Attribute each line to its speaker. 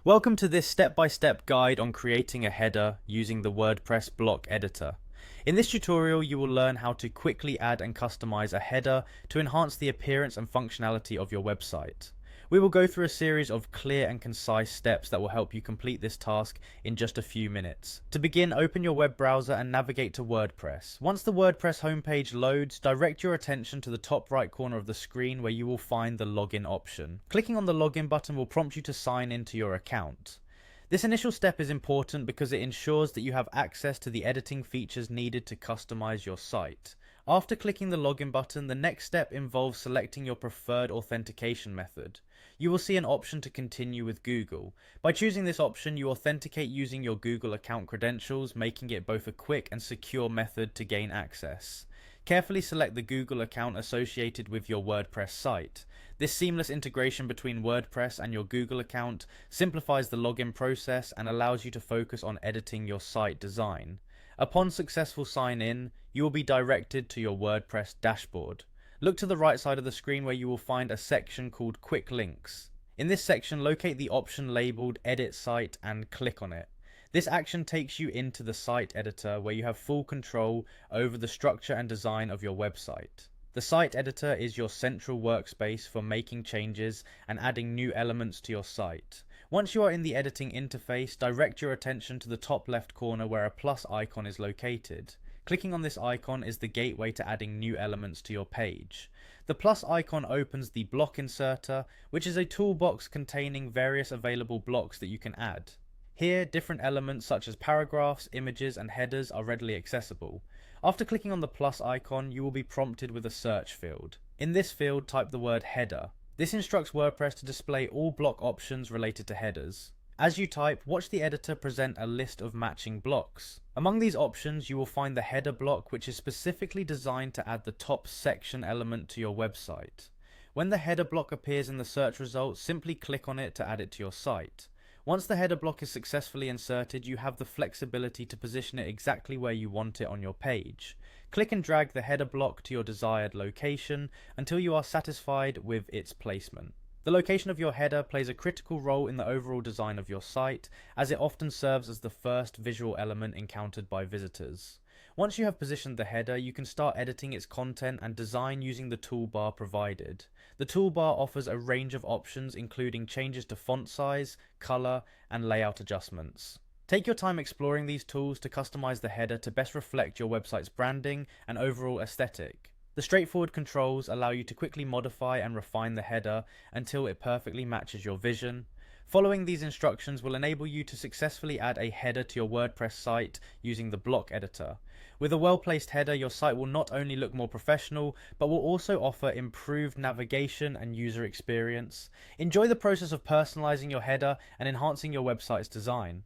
Speaker 1: Welcome to this step-by-step guide on creating a header using the WordPress block editor. In this tutorial, you will learn how to quickly add and customize a header to enhance the appearance and functionality of your website. We will go through a series of clear and concise steps that will help you complete this task in just a few minutes. To begin, open your web browser and navigate to WordPress. Once the WordPress homepage loads, direct your attention to the top right corner of the screen where you will find the login option. Clicking on the login button will prompt you to sign into your account. This initial step is important because it ensures that you have access to the editing features needed to customize your site. After clicking the login button, the next step involves selecting your preferred authentication method. You will see an option to continue with Google. By choosing this option, you authenticate using your Google account credentials, making it both a quick and secure method to gain access. Carefully select the Google account associated with your WordPress site. This seamless integration between WordPress and your Google account simplifies the login process and allows you to focus on editing your site design. Upon successful sign-in, you will be directed to your WordPress dashboard. Look to the right side of the screen where you will find a section called Quick Links. In this section, locate the option labeled Edit Site and click on it. This action takes you into the site editor where you have full control over the structure and design of your website. The site editor is your central workspace for making changes and adding new elements to your site. Once you are in the editing interface, direct your attention to the top left corner where a plus icon is located. Clicking on this icon is the gateway to adding new elements to your page. The plus icon opens the block inserter, which is a toolbox containing various available blocks that you can add. Here, different elements such as paragraphs, images, and headers are readily accessible. After clicking on the plus icon, you will be prompted with a search field. In this field, type the word header. This instructs WordPress to display all block options related to headers. As you type, watch the editor present a list of matching blocks. Among these options, you will find the header block, which is specifically designed to add the top section element to your website. When the header block appears in the search results, simply click on it to add it to your site. Once the header block is successfully inserted, you have the flexibility to position it exactly where you want it on your page. Click and drag the header block to your desired location until you are satisfied with its placement. The location of your header plays a critical role in the overall design of your site, as it often serves as the first visual element encountered by visitors. Once you have positioned the header, you can start editing its content and design using the toolbar provided. The toolbar offers a range of options including changes to font size, color, and layout adjustments. Take your time exploring these tools to customize the header to best reflect your website's branding and overall aesthetic. The straightforward controls allow you to quickly modify and refine the header until it perfectly matches your vision. Following these instructions will enable you to successfully add a header to your WordPress site using the block editor. With a well-placed header, your site will not only look more professional, but will also offer improved navigation and user experience. Enjoy the process of personalizing your header and enhancing your website's design.